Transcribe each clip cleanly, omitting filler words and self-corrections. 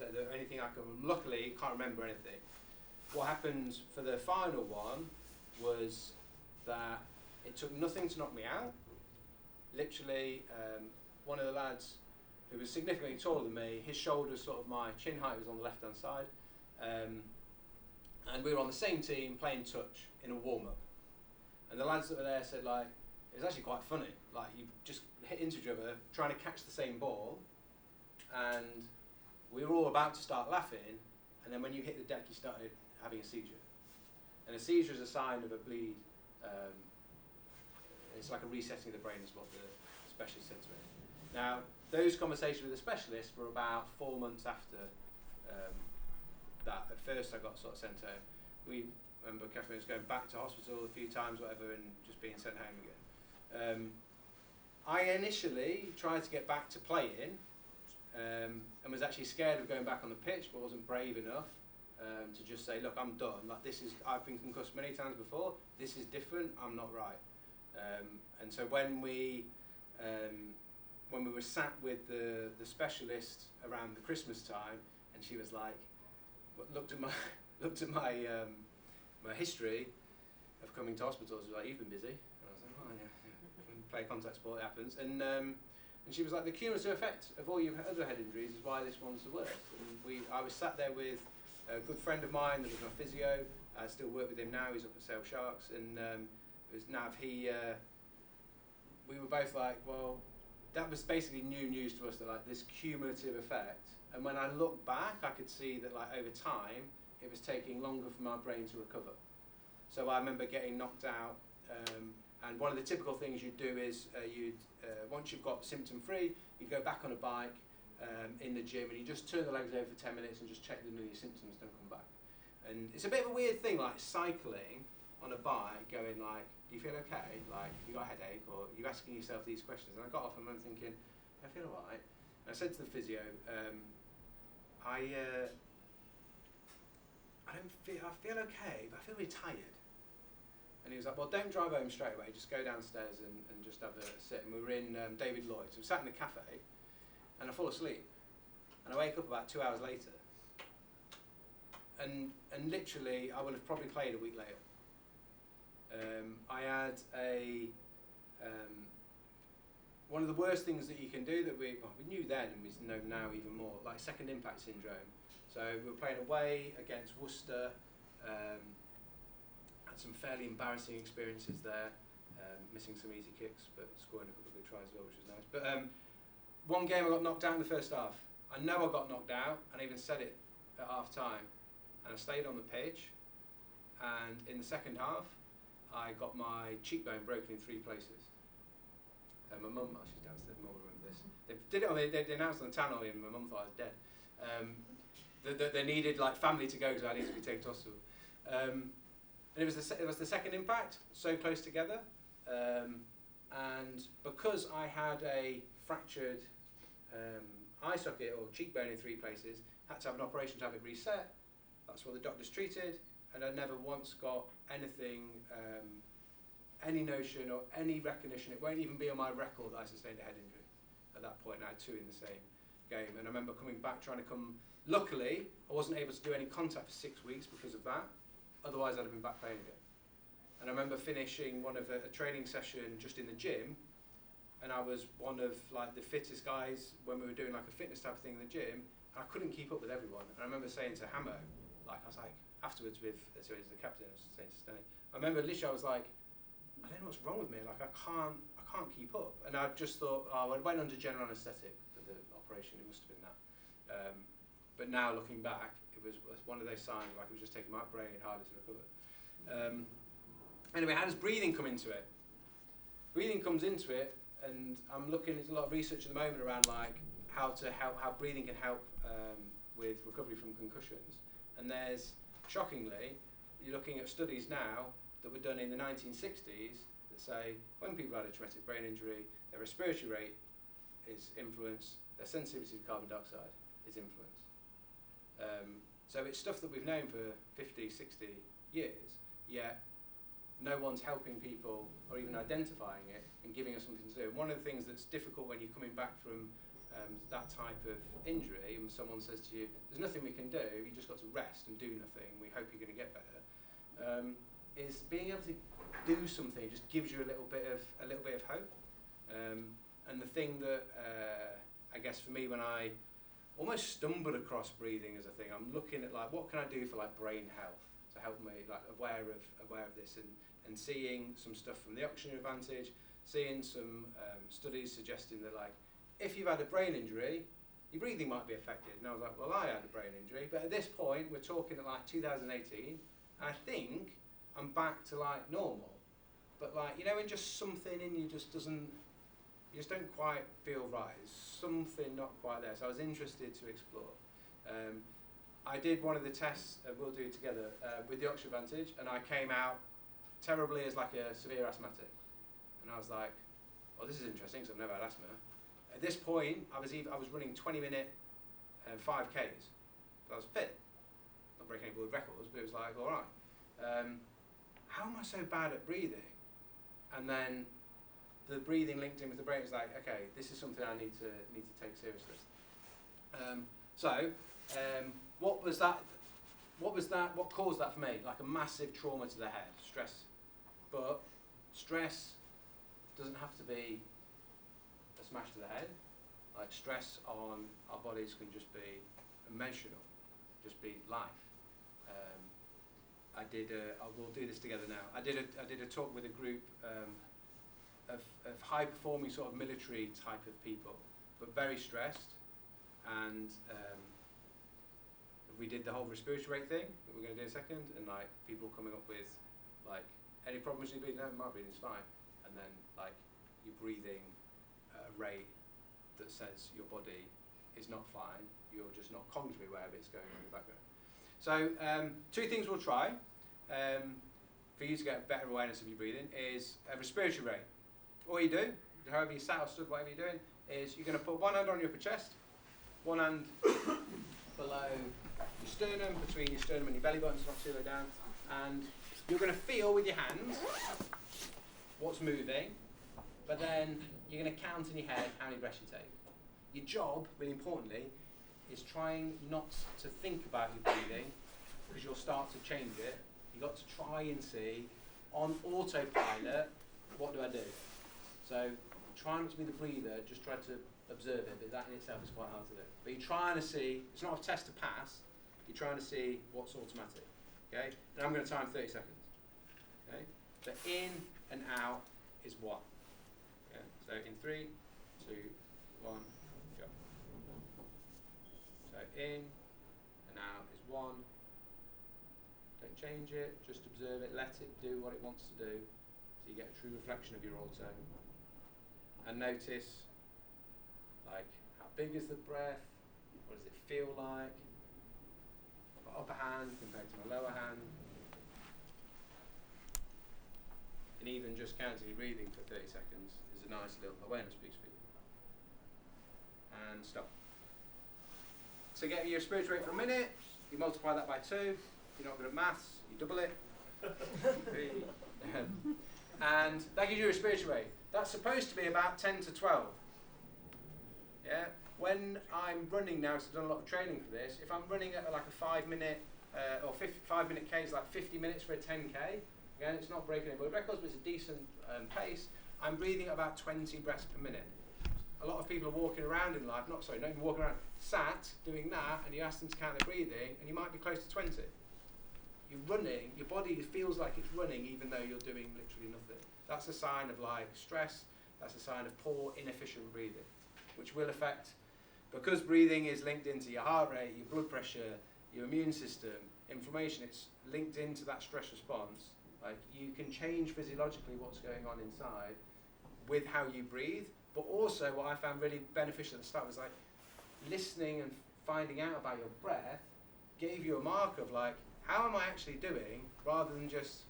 remember anything I can. Luckily, can't remember anything. What happened for the final one was that it took nothing to knock me out. Literally, one of the lads who was significantly taller than me, his shoulders, sort of my chin height, was on the left-hand side, and we were on the same team playing touch in a warm-up. And the lads that were there said, like, it was actually quite funny. Like, you just hit into each other, trying to catch the same ball, and we were all about to start laughing, and then when you hit the deck, you started having a seizure. And a seizure is a sign of a bleed. It's like a resetting of the brain, is what the specialist said to me. Now, those conversations with the specialist were about 4 months after that. At first, I got sort of sent home. We remember Catherine was going back to hospital a few times, whatever, and just being sent home again. I initially tried to get back to playing, and was actually scared of going back on the pitch, but wasn't brave enough to just say, look, I'm done. Like, I've been concussed many times before. This is different. I'm not right. And so when we were sat with the specialist around the Christmas time, and she was like, looked at my my history of coming to hospitals, she was like, you've been busy. And I was like, oh yeah, play contact sport, it happens. And she was like, the cumulative effect of all your other head injuries is why this one's the worst. And I was sat there with a good friend of mine that was my physio. I still work with him now. He's up at Sale Sharks, and it was Nav. We were both like, well, that was basically new news to us, that like this cumulative effect. And when I look back, I could see that like over time, it was taking longer for my brain to recover. So I remember getting knocked out, and one of the typical things you'd do is once you've got symptom free, you'd go back on a bike in the gym, and you just turn the legs over for 10 minutes and just check that none of your symptoms don't come back. And it's a bit of a weird thing, like cycling on a bike, going like, do you feel okay? Like, you got a headache? Or you're asking yourself these questions. And I got off and I'm thinking, I feel all right. And I said to the physio, I feel okay, but I feel really tired. And he was like, well, don't drive home straight away, just go downstairs and just have a sit. And we were in David Lloyd's, so we sat in the cafe, and I fall asleep. And I wake up about 2 hours later. And literally, I would have probably played a week later. I had one of the worst things that you can do that we knew then, and we know now even more, like second impact syndrome. So we were playing away against Worcester, had some fairly embarrassing experiences there, missing some easy kicks, but scoring a couple of good tries as well, which was nice. But one game I got knocked out in the first half. I know I got knocked out, and I even said it at half time, and I stayed on the pitch, and in the second half, I got my cheekbone broken in 3 places. My mum, she's downstairs, my mum will remember this. They announced on the channel, and my mum thought I was dead. They needed like family to go, so I needed to be taken to hospital. And it was the second impact, so close together. And because I had a fractured eye socket or cheekbone in 3 places, had to have an operation to have it reset. That's what the doctors treated, and I never once got anything, any notion or any recognition. It won't even be on my record that I sustained a head injury. At that point, I had 2 in the same game, and I remember coming back trying to come. Luckily, I wasn't able to do any contact for 6 weeks because of that. Otherwise, I'd have been back playing again. And I remember finishing one of a training session just in the gym, and I was one of like the fittest guys when we were doing like a fitness type of thing in the gym. And I couldn't keep up with everyone. And I remember saying to Hamo, like I was like afterwards with the captain, I was saying to Stanley, I remember literally I was like, I don't know what's wrong with me. Like I can't keep up. And I just thought, oh, I went under general anaesthetic for the operation. It must have been that. But now looking back, it was one of those signs like it was just taking my brain harder to recover. Anyway, how does breathing come into it? Breathing comes into it, and I'm looking at a lot of research at the moment around like how breathing can help with recovery from concussions. And there's, shockingly, you're looking at studies now that were done in the 1960s that say when people had a traumatic brain injury, their respiratory rate is influenced, their sensitivity to carbon dioxide is influenced. So it's stuff that we've known for 50, 60 years, yet no one's helping people or even identifying it and giving us something to do. And one of the things that's difficult when you're coming back from that type of injury, and someone says to you, "There's nothing we can do. You just got to rest and do nothing. We hope you're going to get better." Is being able to do something just gives you a little bit of hope. And the thing that I guess for me, when I almost stumbled across breathing as a thing, I'm looking at like, what can I do for like brain health to help me, like aware of this, and seeing some stuff from the Oxygen Advantage, seeing some studies suggesting that like, if you've had a brain injury, your breathing might be affected. And I was like, well, I had a brain injury, but at this point, we're talking at like 2018, and I think I'm back to like normal. But like, you know, when just something in you just doesn't, you just don't quite feel right. There's something not quite there. So I was interested to explore. I did one of the tests we'll do together with the Oxygen Advantage, and I came out terribly as like a severe asthmatic. And I was like, well, this is interesting because I've never had asthma. At this point, I was running 20-minute 5Ks. I was fit, not breaking any world records, but it was like, all right. How am I so bad at breathing? And then the breathing linked in with the brain was like, okay, this is something I need to take seriously. What was that? What caused that for me? Like a massive trauma to the head, stress. But stress doesn't have to be a smash to the head. Like stress on our bodies can just be emotional, just be life. We'll do this together now. I did a talk with a group of high performing sort of military type of people, but very stressed, and we did the whole respiratory rate thing that we're going to do in a second, and like people coming up with like, any problems with your breathing? No, my breathing's fine. And then like you're breathing at a rate that says your body is not fine, you're just not consciously aware of it's going on in the background. So two things we'll try for you to get a better awareness of your breathing is a respiratory rate. All you do, however you sat or stood, whatever you're doing, is you're going to put one hand on your upper chest, one hand below your sternum, between your sternum and your belly button, so not too low down, and you're going to feel with your hands what's moving, but then you're going to count in your head how many breaths you take. Your job, really importantly, is trying not to think about your breathing, because you'll start to change it. You've got to try and see, on autopilot, what do I do? So try not to be the breather, just try to observe it, but that in itself is quite hard to do. But you're trying to see, it's not a test to pass, you're trying to see what's automatic. Okay? And I'm going to time 30 seconds. Okay? So in and out is 1. Okay? So in 3, 2, 1, go. So in and out is 1. Don't change it, just observe it, let it do what it wants to do, so you get a true reflection of your auto. And notice, like, how big is the breath? What does it feel like? My upper hand compared to my lower hand. And even just counting your breathing for 30 seconds is a nice little awareness piece for you. And stop. So get your respiratory rate for a minute, you multiply that by 2. If you're not good at maths, you double it. And that gives you a respiratory rate. That's supposed to be about 10 to 12. Yeah. When I'm running now, because I've done a lot of training for this, if I'm running at like a 5-minute or 5-minute K is like 50 minutes for a 10K. Again, it's not breaking any world records, but it's a decent pace. I'm breathing at about 20 breaths per minute. A lot of people are walking around in life, not even walking around, sat doing that, and you ask them to count their breathing, and you might be close to 20. You're running, your body feels like it's running even though you're doing literally nothing. That's a sign of like stress, that's a sign of poor, inefficient breathing, which will affect, because breathing is linked into your heart rate, your blood pressure, your immune system, inflammation, it's linked into that stress response. Like you can change physiologically what's going on inside with how you breathe, but also what I found really beneficial at the start was like listening and finding out about your breath gave you a mark of like, how am I actually doing, rather than just,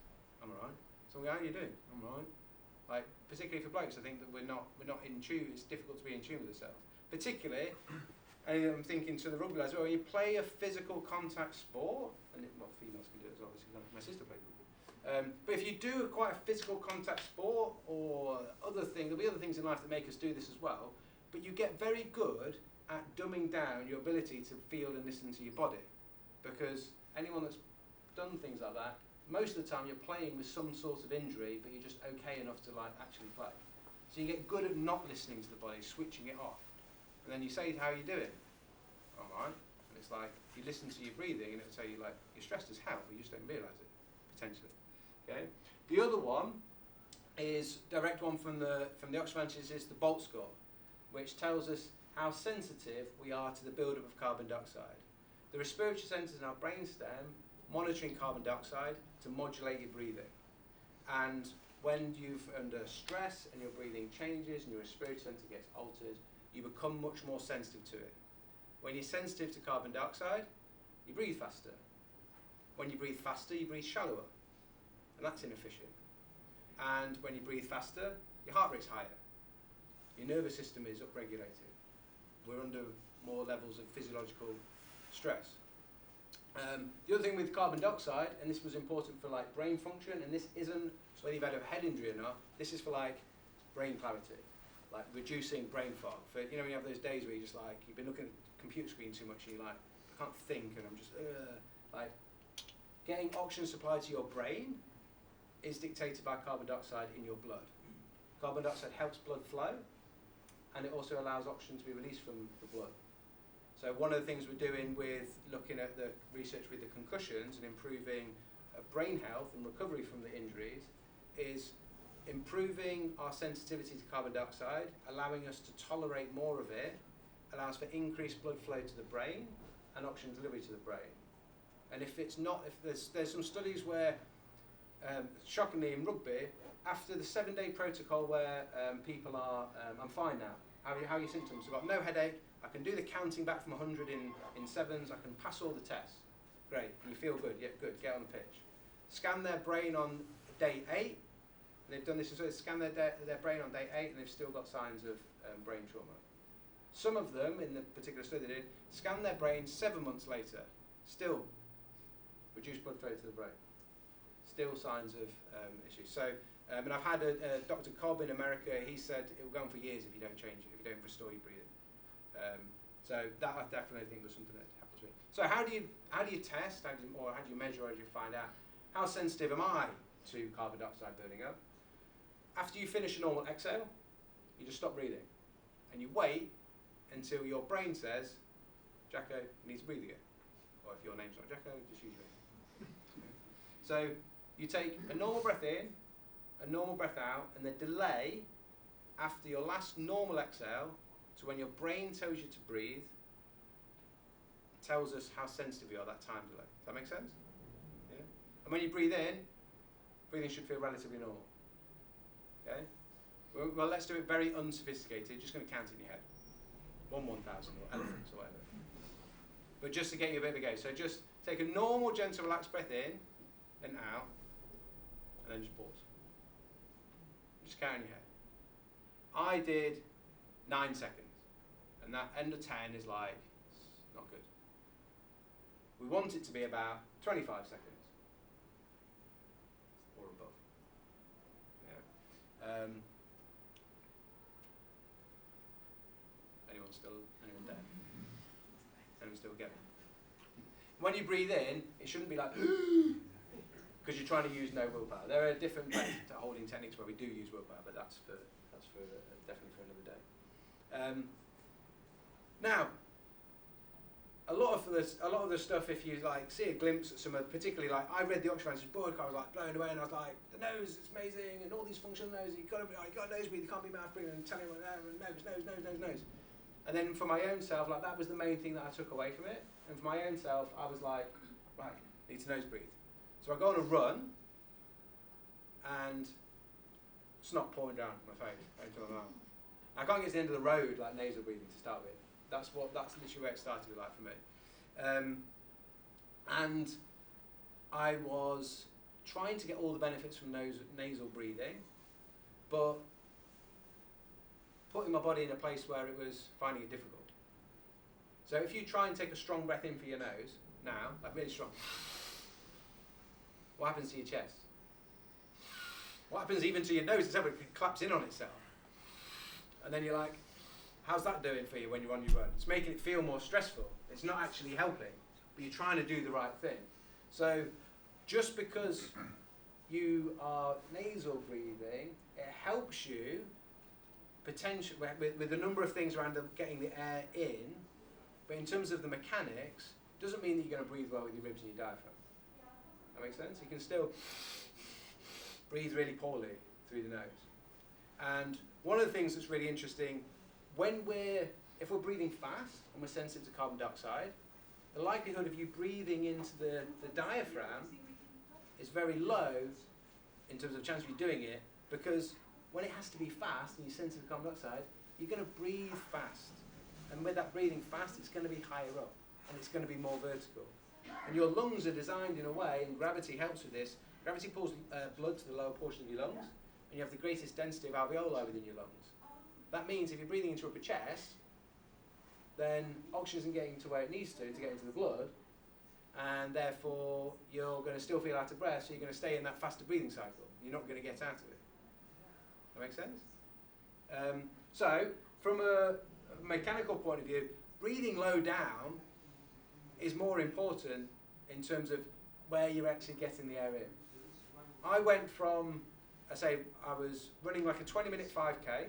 I'm alright. So how are you doing? I'm alright. Like, particularly for blokes, I think that we're not in tune, it's difficult to be in tune with yourself. Particularly, and I'm thinking to the rugby lads, well, when you play a physical contact sport, and females can do it as well, obviously, my sister played rugby. But if you do quite a physical contact sport or other thing, there'll be other things in life that make us do this as well. but you get very good at dumbing down your ability to feel and listen to your body, because anyone that's done things like that, most of the time you're playing with some sort of injury, but you're just okay enough to like actually play. So you get good at not listening to the body, switching it off, and then you say, "How are you doing?" "All right." And it's like you listen to your breathing, and it'll tell you like you're stressed as hell, but you just don't realise it potentially. Okay. The other one is direct one from the Oxford Advances is the Bolt score, which tells us how sensitive we are to the buildup of carbon dioxide. The respiratory centres in our brainstem monitoring carbon dioxide to modulate your breathing. And when you're under stress and your breathing changes and your respiratory centre gets altered, you become much more sensitive to it. When you're sensitive to carbon dioxide, you breathe faster. When you breathe faster, you breathe shallower, and that's inefficient. And when you breathe faster, your heart rate's higher. Your nervous system is upregulated. We're under more levels of physiological stress. The other thing with carbon dioxide, and this was important for like brain function, and this isn't whether you've had a head injury or not, this is for like brain clarity, like reducing brain fog. For, you know, when you have those days where you just like, you've been looking at the computer screen too much and you're like, I can't think and I'm just, like, getting oxygen supply to your brain is dictated by carbon dioxide in your blood. Carbon dioxide helps blood flow, and it also allows oxygen to be released from the blood. So one of the things we're doing with looking at the research with the concussions and improving brain health and recovery from the injuries is improving our sensitivity to carbon dioxide, allowing us to tolerate more of it, allows for increased blood flow to the brain and oxygen delivery to the brain. And if it's not, if there's some studies where, shockingly in rugby, after the 7-day protocol where people are, I'm fine now, how are your symptoms? I've got no headache, I can do the counting back from 100 in sevens, I can pass all the tests. Great, and you feel good, yeah, good, get on the pitch. Scan their brain on day 8, and they've done this, so they scan their brain on day 8 and they've still got signs of brain trauma. Some of them, in the particular study they did, scanned their brain 7 months later, still reduced blood flow to the brain. Still signs of issues. So, and I've had Dr. Cobb in America, he said it will go on for years if you don't change it, if you don't restore your breathing. So that I definitely think was something that happened to me. So how do you test, or how do you measure, or how do you find out how sensitive am I to carbon dioxide building up? After you finish a normal exhale, you just stop breathing, and you wait until your brain says, Jacko, you need to breathe again. Or if your name's not Jacko, just use it. So you take a normal breath in, a normal breath out, and the delay after your last normal exhale to when your brain tells you to breathe tells us how sensitive you are, that time delay. Does that make sense? Yeah? And when you breathe in, breathing should feel relatively normal. Okay? Well, let's do it very unsophisticated, just going to count in your head. 1,000 or elephants or whatever. But just to get you a bit of a gauge. So just take a normal, gentle, relaxed breath in and out, and then just pause. Just count in your head. I did 9 seconds, and that end of 10 is like, it's not good. We want it to be about 25 seconds or above. Yeah. Anyone there? Anyone still get it? When you breathe in, it shouldn't be like because you're trying to use no willpower. There are different holding techniques where we do use willpower, but that's for definitely for another day. Now, a lot of the stuff, if you like see a glimpse at some of, particularly like I read the Oxford Advances book, I was like blown away, and I was like, the nose, it's amazing, and all these functional noses, you got a nose breathe, you can't be mouth breathing, and telling them nose. And then for my own self, like that was the main thing that I took away from it. And for my own self, I was like, right, need to nose breathe. So I go on a run, and snot pouring down my face into my mouth. I can't get to the end of the road like nasal breathing to start with. That's literally where it started with, like for me. And I was trying to get all the benefits from nasal breathing, but putting my body in a place where it was finding it difficult. So if you try and take a strong breath in for your nose, now, like really strong, what happens to your chest? What happens even to your nose itself? It collapses in on itself. And then you're like, How's that doing for you when you're on your run? It's making it feel more stressful. It's not actually helping, but you're trying to do the right thing. So just because you are nasal breathing, it helps you potentially with a number of things around getting the air in, but in terms of the mechanics, doesn't mean that you're going to breathe well with your ribs and your diaphragm. That makes sense? You can still breathe really poorly through the nose. And one of the things that's really interesting, if we're breathing fast and we're sensitive to carbon dioxide, the likelihood of you breathing into the diaphragm is very low in terms of the chance of you doing it, because when it has to be fast and you're sensitive to carbon dioxide, you're going to breathe fast. And with that breathing fast, it's going to be higher up and it's going to be more vertical. And your lungs are designed in a way, and gravity helps with this. Gravity pulls blood to the lower portion of your lungs, and you have the greatest density of alveoli within your lungs. That means if you're breathing into upper chest, then oxygen isn't getting to where it needs to get into the blood, and therefore you're going to still feel out of breath, so you're going to stay in that faster breathing cycle. You're not going to get out of it. That makes sense? So, from a mechanical point of view, breathing low down is more important in terms of where you're actually getting the air in. I went from, I was running like a 20-minute 5K,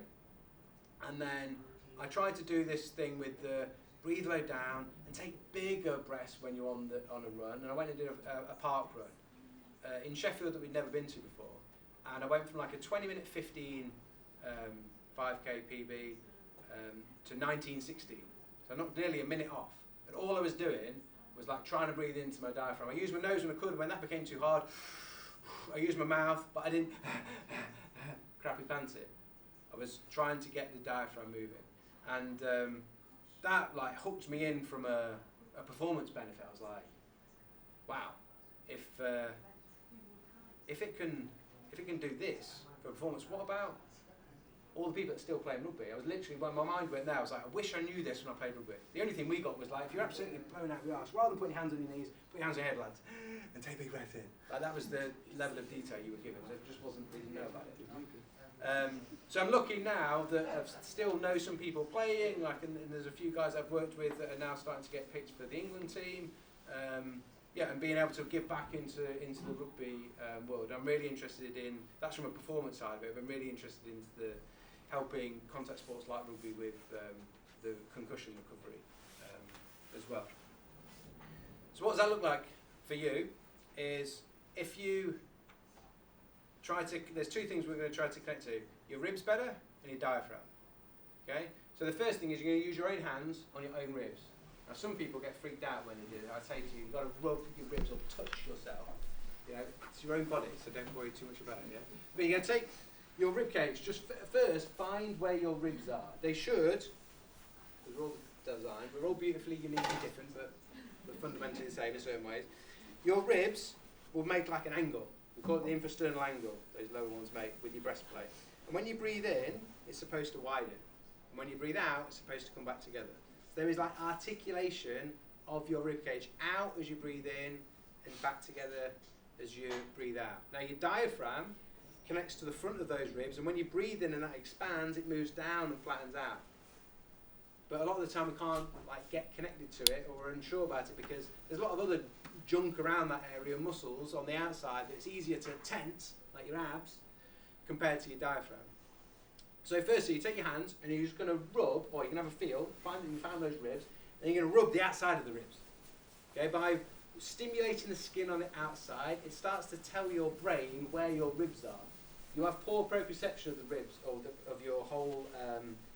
and then I tried to do this thing with the breathe low down and take bigger breaths when you're on a run. And I went and did a park run in Sheffield that we'd never been to before. And I went from like a 20-minute 15 5K PB to 1960. So I knocked nearly a minute off. And all I was doing was like trying to breathe into my diaphragm. I used my nose when I could. When that became too hard, I used my mouth, but I didn't crappy pants it. I was trying to get the diaphragm moving. And that like hooked me in from a performance benefit. I was like, wow, if it can do this for performance, what about all the people that still playing rugby? I was literally, when my mind went there, I was like, I wish I knew this when I played rugby. The only thing we got was like, if you're absolutely blown out of your arse, rather than putting your hands on your knees, put your hands on your head, lads, and take a big breath in. Like, that was the level of detail you were given. It just wasn't, we didn't know about it. So I'm lucky now that I still know some people playing, like, and there's a few guys I've worked with that are now starting to get picked for the England team. And being able to give back into the rugby world. I'm really interested in, that's from a performance side of it, but I'm really interested in helping contact sports like rugby with the concussion recovery as well. So what does that look like for you is if you try to, there's two things we're going to try to connect to, your ribs better and your diaphragm. Okay? So the first thing is you're going to use your own hands on your own ribs. Now some people get freaked out when they do it. I say to you, you've got to rub your ribs or touch yourself. You know, it's your own body, so don't worry too much about it. Yeah? But you're going to take your rib cage, just first find where your ribs are. They should, because we're all designed, we're all beautifully unique and different, but we're fundamentally the same in certain ways. Your ribs will make like an angle. We call it the infrasternal angle, those lower ones make, with your breastplate. And when you breathe in, it's supposed to widen. And when you breathe out, it's supposed to come back together. So there is like articulation of your rib cage out as you breathe in and back together as you breathe out. Now your diaphragm connects to the front of those ribs, and when you breathe in and that expands, it moves down and flattens out. But a lot of the time we can't like get connected to it, or we're unsure about it because there's a lot of other junk around that area, muscles on the outside, that it's easier to tense, like your abs, compared to your diaphragm. So firstly, you take your hands and you're just going to rub, or you can have a feel, find that you found those ribs, and you're going to rub the outside of the ribs. Okay, by stimulating the skin on the outside, it starts to tell your brain where your ribs are. You have poor proprioception of the ribs, or of your whole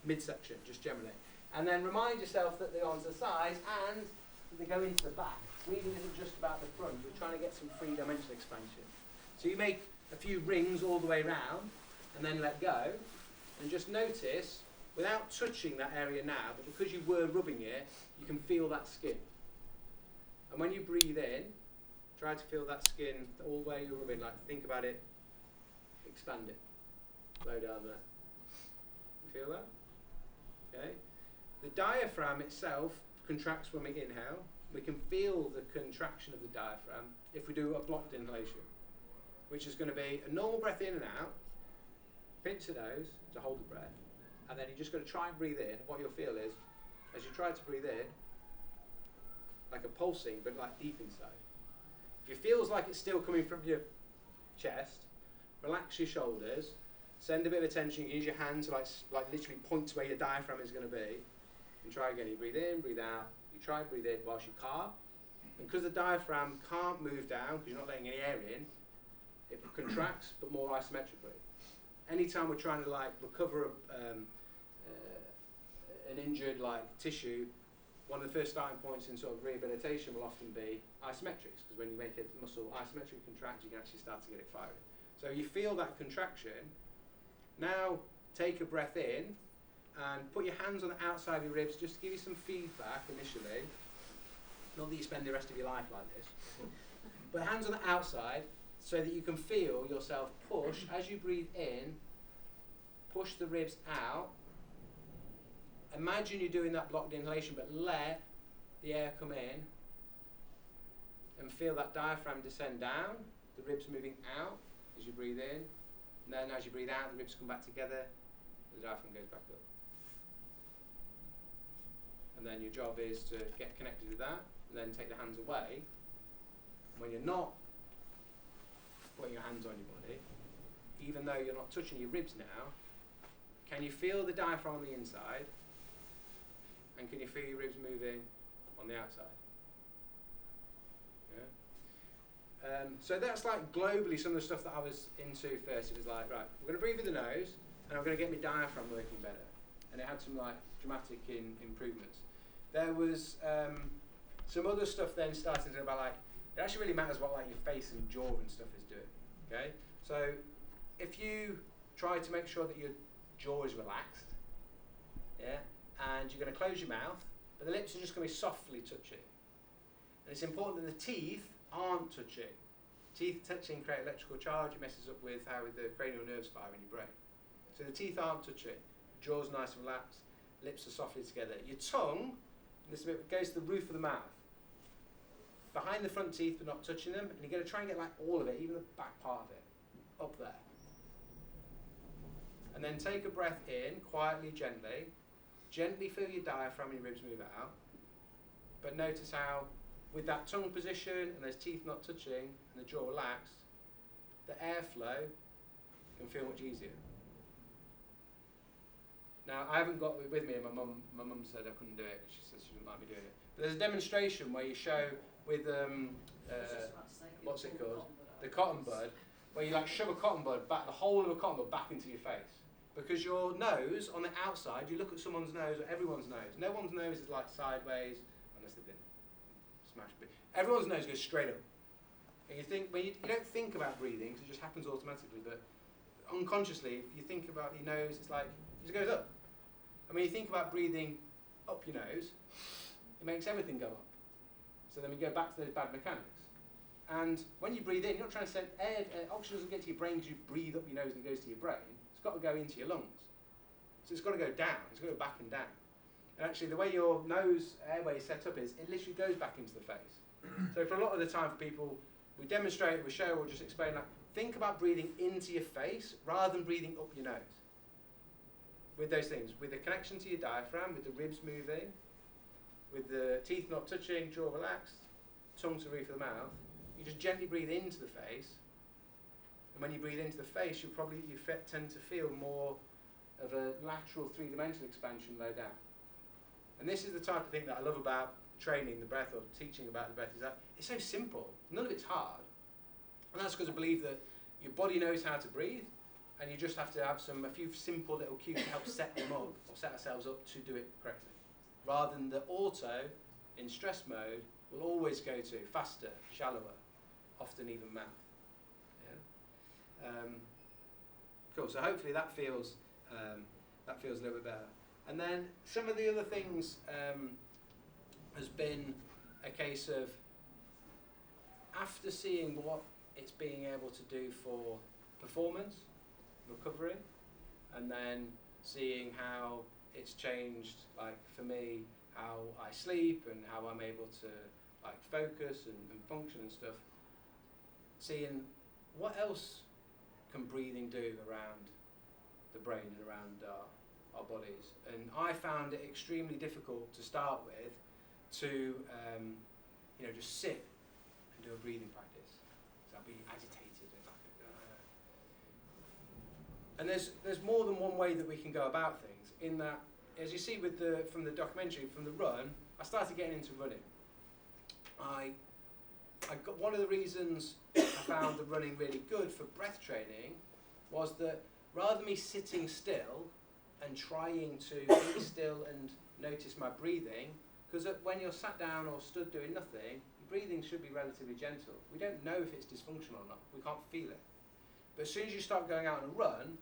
midsection, just generally. And then remind yourself that they're on the sides and that they go into the back. Breathing isn't just about the front, we're trying to get some three-dimensional expansion. So you make a few rings all the way around, and then let go, and just notice, without touching that area now, but because you were rubbing it, you can feel that skin. And when you breathe in, try to feel that skin all the way you're rubbing, like think about it, expand it, low down there. You feel that? Okay. The diaphragm itself contracts when we inhale. We can feel the contraction of the diaphragm if we do a blocked inhalation, which is going to be a normal breath in and out, pinch the nose to hold the breath, and then you just got to try and breathe in. What you'll feel is, as you try to breathe in, like a pulsing, but like deep inside. If it feels like it's still coming from your chest, relax your shoulders, send a bit of attention, use your hand to like literally point to where your diaphragm is going to be. You try again, you breathe in, breathe out, you try and breathe in whilst you calm. And because the diaphragm can't move down, because you're not letting any air in, it contracts, but more isometrically. Anytime we're trying to like recover an injured like tissue, one of the first starting points in sort of rehabilitation will often be isometrics, because when you make a muscle isometrically contract, you can actually start to get it firing. So you feel that contraction. Now take a breath in and put your hands on the outside of your ribs just to give you some feedback initially. Not that you spend the rest of your life like this. But hands on the outside so that you can feel yourself push, as you breathe in, push the ribs out. Imagine you're doing that blocked inhalation, but let the air come in and feel that diaphragm descend down, the ribs moving out as you breathe in. And then as you breathe out, the ribs come back together, the diaphragm goes back up. And then your job is to get connected with that, and then take the hands away. And when you're not putting your hands on your body, even though you're not touching your ribs now, can you feel the diaphragm on the inside? And can you feel your ribs moving on the outside? Yeah. So that's like globally some of the stuff that I was into first. It was like, right, we're going to breathe with the nose, and I'm going to get my diaphragm working better. And it had some like dramatic improvements. There was some other stuff then started about like, it actually really matters what like your face and jaw and stuff is doing. Okay, so if you try to make sure that your jaw is relaxed, yeah, and you're going to close your mouth, but the lips are just going to be softly touching. And it's important that the teeth aren't touching. Teeth touching create electrical charge. It messes up with how the cranial nerves fire in your brain. So the teeth aren't touching. Jaw's nice and relaxed. Lips are softly together. Your tongue, this bit goes to the roof of the mouth. Behind the front teeth, but not touching them. And you're going to try and get like all of it, even the back part of it, up there. And then take a breath in, quietly, gently. Gently feel your diaphragm and your ribs move out. But notice how, with that tongue position and those teeth not touching and the jaw relaxed, the airflow can feel much easier. Now, I haven't got it with me, and my mum said I couldn't do it. She said she didn't like me doing it. But there's a demonstration where you show with, what's it called? The cotton bud, where you like shove a cotton bud back, the whole of a cotton bud back into your face. Because your nose, on the outside, you look at someone's nose, or everyone's nose. No one's nose is like sideways, unless they've been smashed. But everyone's nose goes straight up. And you think, you don't think about breathing, because it just happens automatically, but unconsciously, if you think about your nose, it's like, it just goes up. And when you think about breathing up your nose, it makes everything go up. So then we go back to those bad mechanics. And when you breathe in, you're not trying to send air, oxygen doesn't get to your brain because you breathe up your nose and it goes to your brain. It's got to go into your lungs. So it's got to go down, it's got to go back and down. And actually the way your nose airway is set up is, it literally goes back into the face. So for a lot of the time for people, we demonstrate, we show, or just explain that, think about breathing into your face rather than breathing up your nose. With those things, with the connection to your diaphragm, with the ribs moving, with the teeth not touching, jaw relaxed, tongue to the roof of the mouth, you just gently breathe into the face. And when you breathe into the face, you tend to feel more of a lateral three-dimensional expansion low down. And this is the type of thing that I love about training the breath or teaching about the breath, is that it's so simple. None of it's hard. And that's because I believe that your body knows how to breathe, and you just have to have a few simple little cues to help set them up, or set ourselves up to do it correctly. Rather than the auto, in stress mode, will always go to faster, shallower, often even mouth. Yeah? Cool, so hopefully that feels a little bit better. And then some of the other things has been a case of, after seeing what it's being able to do for performance, recovery, and then seeing how it's changed, like for me, how I sleep and how I'm able to like focus and function and stuff, seeing what else can breathing do around the brain and around our our bodies. And I found it extremely difficult to start with to just sit and do a breathing practice. So I'd be agitated and there's more than one way that we can go about things. In that, as you see from the documentary, from the run, I started getting into running. I got one of the reasons I found the running really good for breath training was that rather than me sitting still and trying to be still and notice my breathing, because when you're sat down or stood doing nothing, your breathing should be relatively gentle. We don't know if it's dysfunctional or not. We can't feel it. But as soon as you start going out on a run,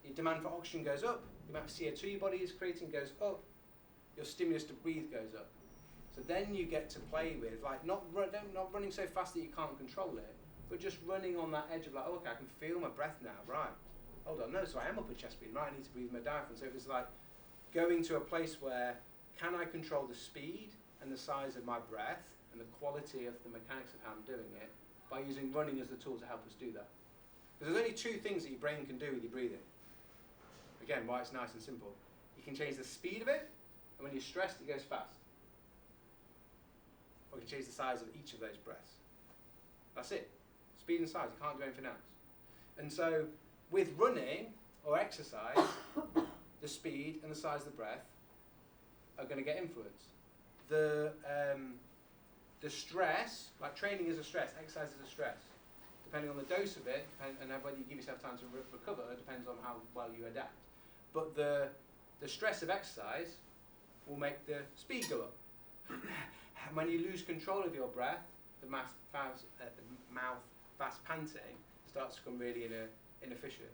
your demand for oxygen goes up, the amount of CO2 your body is creating goes up, your stimulus to breathe goes up. So then you get to play with, like, not running so fast that you can't control it, but just running on that edge of like, oh, okay, I can feel my breath now, right. Hold on, no, so I am up at chest speed, right, I need to breathe my diaphragm. So it was like going to a place where, can I control the speed and the size of my breath and the quality of the mechanics of how I'm doing it by using running as the tool to help us do that. Because there's only two things that your brain can do with your breathing. Again, why it's nice and simple. You can change the speed of it, and when you're stressed, it goes fast. Or you can change the size of each of those breaths. That's it. Speed and size, you can't do anything else. And so, with running or exercise, the speed and the size of the breath are going to get influenced. The stress, like training is a stress, exercise is a stress. Depending on the dose of it, and whether you give yourself time to recover, depends on how well you adapt. But the stress of exercise will make the speed go up. And when you lose control of your breath, the mouth fast panting starts to become really inefficient.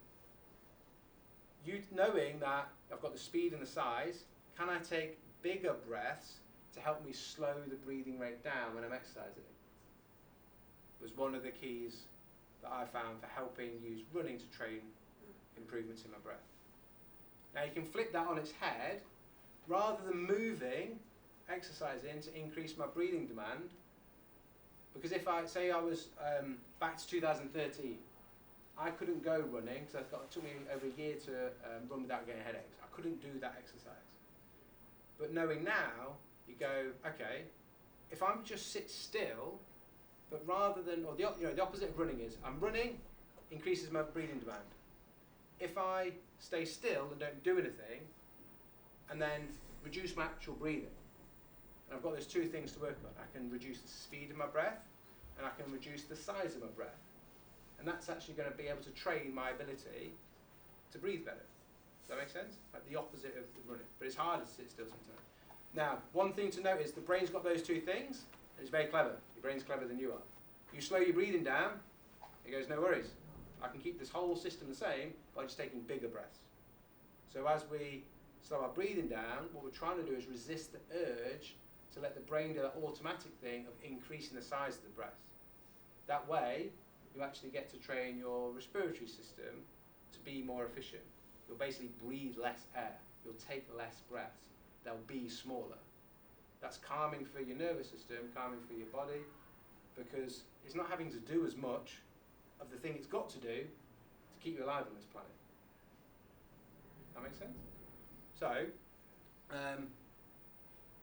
You knowing that I've got the speed and the size, can I take bigger breaths to help me slow the breathing rate down when I'm exercising? Was one of the keys that I found for helping use running to train improvements in my breath. Now you can flip that on its head. Rather than moving, exercising to increase my breathing demand, because if I say I was back to 2013, I couldn't go running because it took me over a year to run without getting headaches. I couldn't do that exercise. But knowing now, you go, okay, if I'm just sit still, but rather than, or the opposite of running is, I'm running, increases my breathing demand. If I stay still and don't do anything, and then reduce my actual breathing, and I've got those two things to work on. I can reduce the speed of my breath, and I can reduce the size of my breath. And that's actually going to be able to train my ability to breathe better. Does that make sense? Like the opposite of the running. But it's harder to sit still sometimes. Now, one thing to note is the brain's got those two things, and it's very clever. Your brain's clever than you are. You slow your breathing down, it goes, no worries. I can keep this whole system the same by just taking bigger breaths. So as we slow our breathing down, what we're trying to do is resist the urge to let the brain do that automatic thing of increasing the size of the breath. That way, you actually get to train your respiratory system to be more efficient. You'll basically breathe less air. You'll take less breaths. They'll be smaller. That's calming for your nervous system, calming for your body, because it's not having to do as much of the thing it's got to do to keep you alive on this planet. That makes sense? So,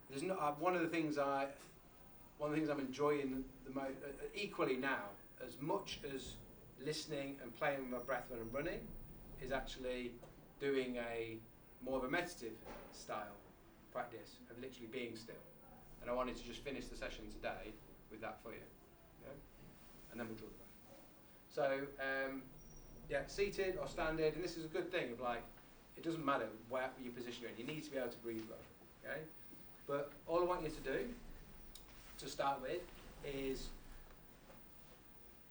there's not one of the things I'm enjoying the most equally now, as much as listening and playing with my breath when I'm running, is actually doing a more of a meditative style practice of literally being still. And I wanted to just finish the session today with that for you. Yeah? And then we'll draw the breath. So, seated or standing, and this is a good thing of like, it doesn't matter where your position you're in, you need to be able to breathe well. Okay? But all I want you to do, to start with, is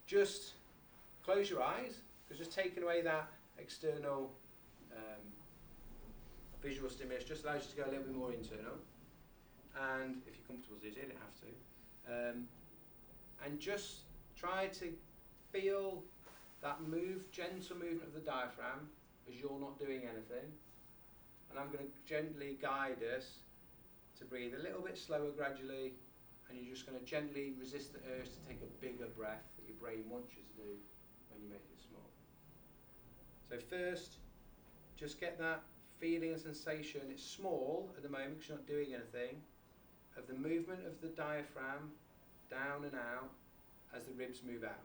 just close your eyes, because just taking away that external visual stimulus just allows you to go a little bit more internal. And if you're comfortable to do it, you don't have to. And just try to feel that gentle movement of the diaphragm as you're not doing anything. And I'm going to gently guide us to breathe a little bit slower gradually, and you're just going to gently resist the urge to take a bigger breath that your brain wants you to do when you make it small. So first, just get that feeling and sensation, it's small at the moment because you're not doing anything, of the movement of the diaphragm down and out as the ribs move out.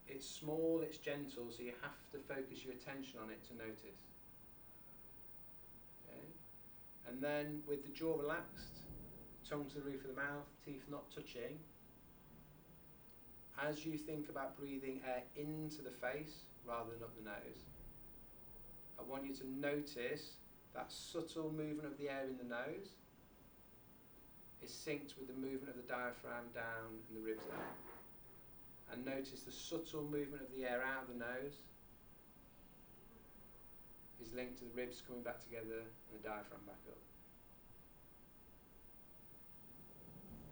It's small, it's gentle, so you have to focus your attention on it to notice. Okay? And then with the jaw relaxed, tongue to the roof of the mouth, teeth not touching, as you think about breathing air into the face rather than up the nose, I want you to notice that subtle movement of the air in the nose is synced with the movement of the diaphragm down and the ribs out. And notice the subtle movement of the air out of the nose is linked to the ribs coming back together and the diaphragm back up.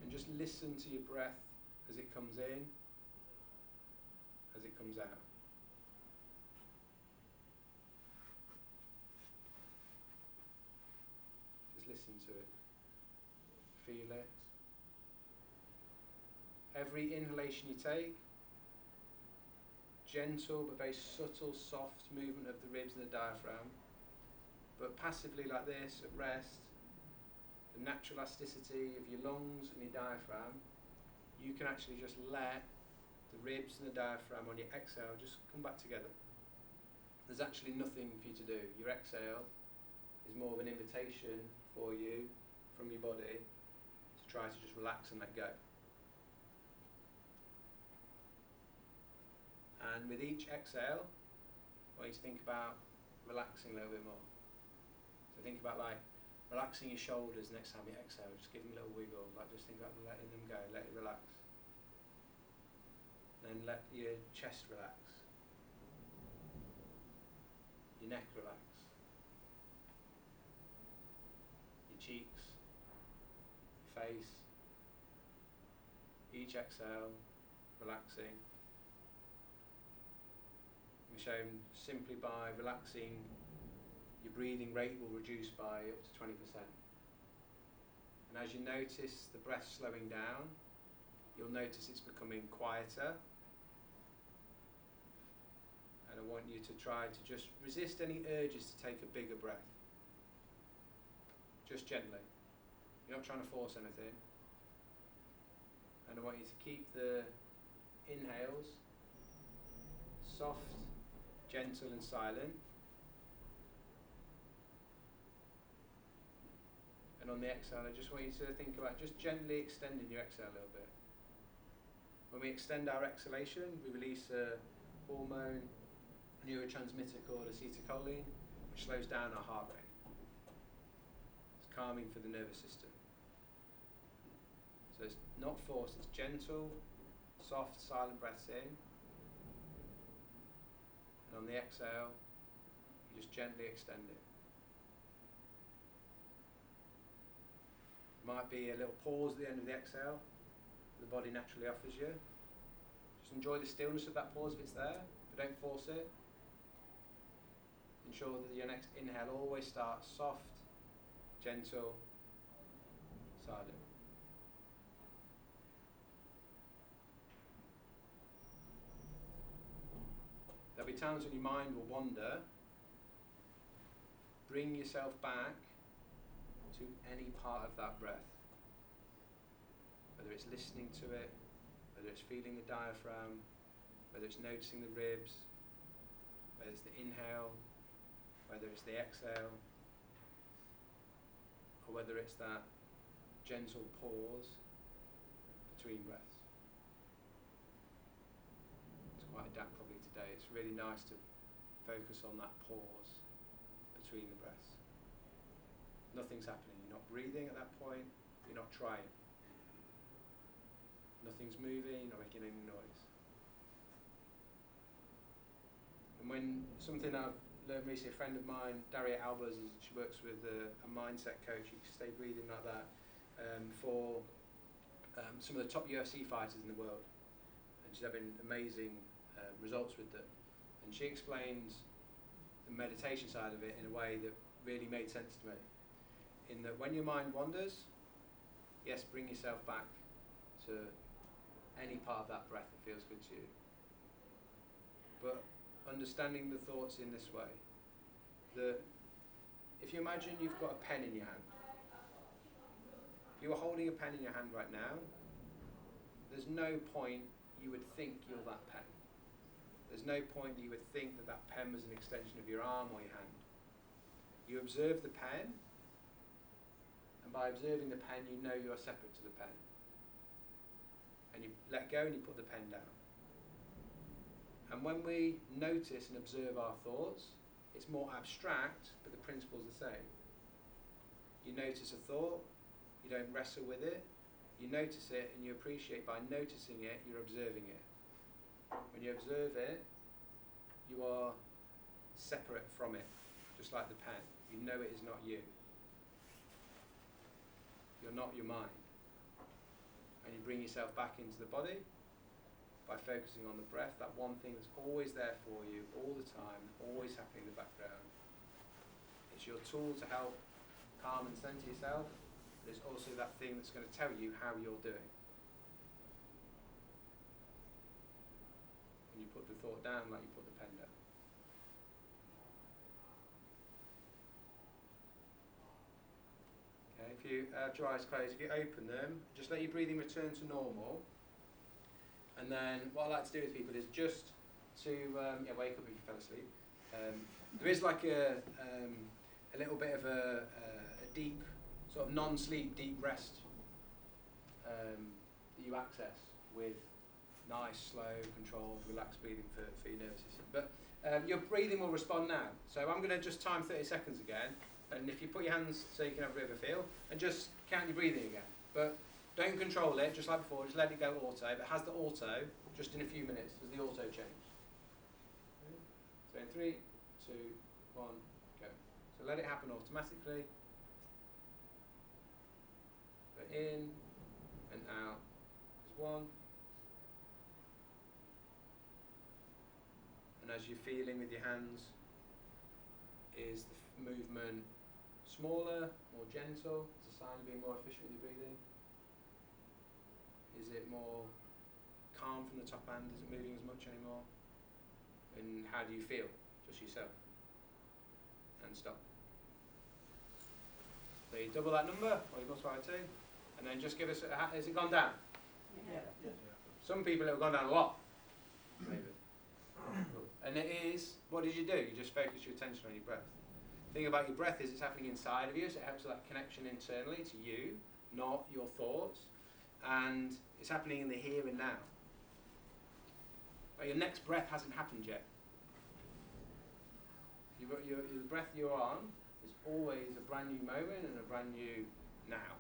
And just listen to your breath as it comes in, as it comes out. Just listen to it. Feel it. Every inhalation you take, gentle but very subtle, soft movement of the ribs and the diaphragm, but passively like this at rest, the natural elasticity of your lungs and your diaphragm, you can actually just let the ribs and the diaphragm on your exhale just come back together. There's actually nothing for you to do. Your exhale is more of an invitation for you from your body to try to just relax and let go. And with each exhale, I want you to think about relaxing a little bit more. So think about like relaxing your shoulders next time you exhale. Just give them a little wiggle. Like just think about letting them go. Let it relax. Then let your chest relax. Your neck relax. Your cheeks. Your face. Each exhale, relaxing. We're shown simply by relaxing, your breathing rate will reduce by up to 20%. And as you notice the breath slowing down, you'll notice it's becoming quieter. And I want you to try to just resist any urges to take a bigger breath. Just gently. You're not trying to force anything. And I want you to keep the inhales soft, gentle and silent. And on the exhale, I just want you to think about just gently extending your exhale a little bit. When we extend our exhalation, we release a hormone, neurotransmitter called acetylcholine, which slows down our heart rate. It's calming for the nervous system. So it's not forced, it's gentle, soft, silent breaths in. And on the exhale, you just gently extend it. Might be a little pause at the end of the exhale the body naturally offers you. Just enjoy the stillness of that pause if it's there, but don't force it. Ensure that your next inhale always starts soft, gentle, silent. There'll be times when your mind will wander. Bring yourself back to any part of that breath. Whether it's listening to it, whether it's feeling the diaphragm, whether it's noticing the ribs, whether it's the inhale, whether it's the exhale, or whether it's that gentle pause between breaths. It's quite adapt probably today. It's really nice to focus on that pause between the breaths. Nothing's happening. You're not breathing at that point. You're not trying. Nothing's moving. You're not making any noise. And when something I've learned recently, a friend of mine, Daria Albers, she works with a mindset coach. You can stay breathing like that for some of the top UFC fighters in the world. And she's having amazing results with them. And she explains the meditation side of it in a way that really made sense to me. In that when your mind wanders, yes, bring yourself back to any part of that breath that feels good to you. But understanding the thoughts in this way, that if you imagine you've got a pen in your hand. If you were holding a pen in your hand right now, there's no point you would think you're that pen. There's no point that you would think that that pen was an extension of your arm or your hand. You observe the pen, and by observing the pen, you know you're separate to the pen. And you let go and you put the pen down. And when we notice and observe our thoughts, it's more abstract, but the principle's the same. You notice a thought, you don't wrestle with it, you notice it and you appreciate. By noticing it, you're observing it. When you observe it, you are separate from it, just like the pen. You know it is not you. You're not your mind. And you bring yourself back into the body by focusing on the breath, that one thing that's always there for you, all the time, always happening in the background. It's your tool to help calm and center yourself, but it's also that thing that's going to tell you how you're doing. And you put the thought down like you put the pen down. Okay, if you have your eyes closed, if you open them, just let your breathing return to normal. And then what I like to do with people is just to wake up if you fell asleep. There is like a little bit of a deep, sort of non-sleep, deep rest that you access with nice, slow, controlled, relaxed breathing for your nervous system. But your breathing will respond now. So I'm going to just time 30 seconds again. And if you put your hands so you can have a bit of a feel, and just count your breathing again. But don't control it, just like before, just let it go auto. But has the auto, just in a few minutes, does the auto change? Okay. So in 3, 2, 1, go. So let it happen automatically. But in and out is 1. And as you're feeling with your hands, is the movement smaller, more gentle? It's a sign of being more efficient with your breathing. Is it more calm from the top end? Is it moving as much anymore? And how do you feel? Just yourself. And stop. So you double that number, or you multiply by 2, and then just give us has it gone down? Yeah. Some people it have gone down a lot. Maybe. And it is, what did you do? You just focus your attention on your breath. The thing about your breath is it's happening inside of you, so it helps with that connection internally to you, not your thoughts. And it's happening in the here and now. But your next breath hasn't happened yet. The breath you're on is always a brand new moment and a brand new now.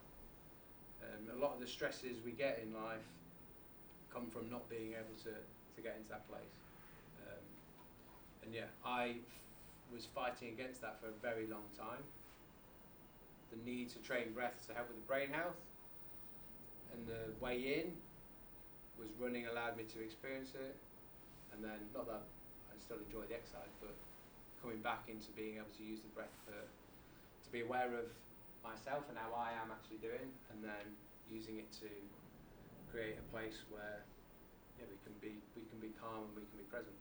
A lot of the stresses we get in life come from not being able to get into that place. And yeah, I was fighting against that for a very long time. The need to train breath to help with the brain health. And the way in was running allowed me to experience it. And then, not that I still enjoy the exercise, but coming back into being able to use the breath to be aware of myself and how I am actually doing, and then using it to create a place where we can be calm and we can be present.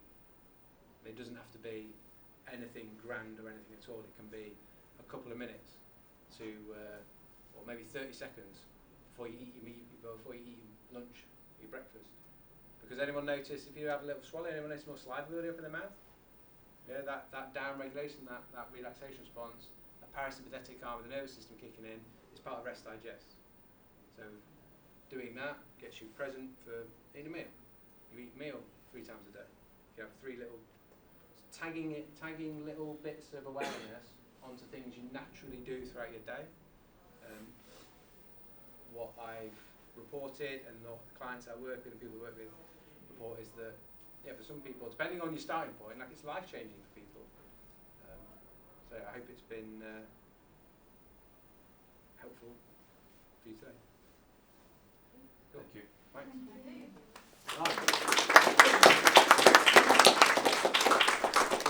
And it doesn't have to be anything grand or anything at all. It can be a couple of minutes to, or maybe 30 seconds before you eat your lunch, your breakfast. Because anyone notice, if you have a little swallow, anyone notice more saliva building up in their mouth? Yeah, that down regulation, that relaxation response, that parasympathetic arm of the nervous system kicking in, is part of rest digest. So doing that gets you present for eating a meal. You eat a meal 3 times a day. You have 3 little, tagging little bits of awareness onto things you naturally do throughout your day. What I've reported and what the clients I work with and people I work with report is that, for some people, depending on your starting point, it's life-changing for people. So I hope it's been helpful for you today. Cool. Thank you. Thanks. Thank you.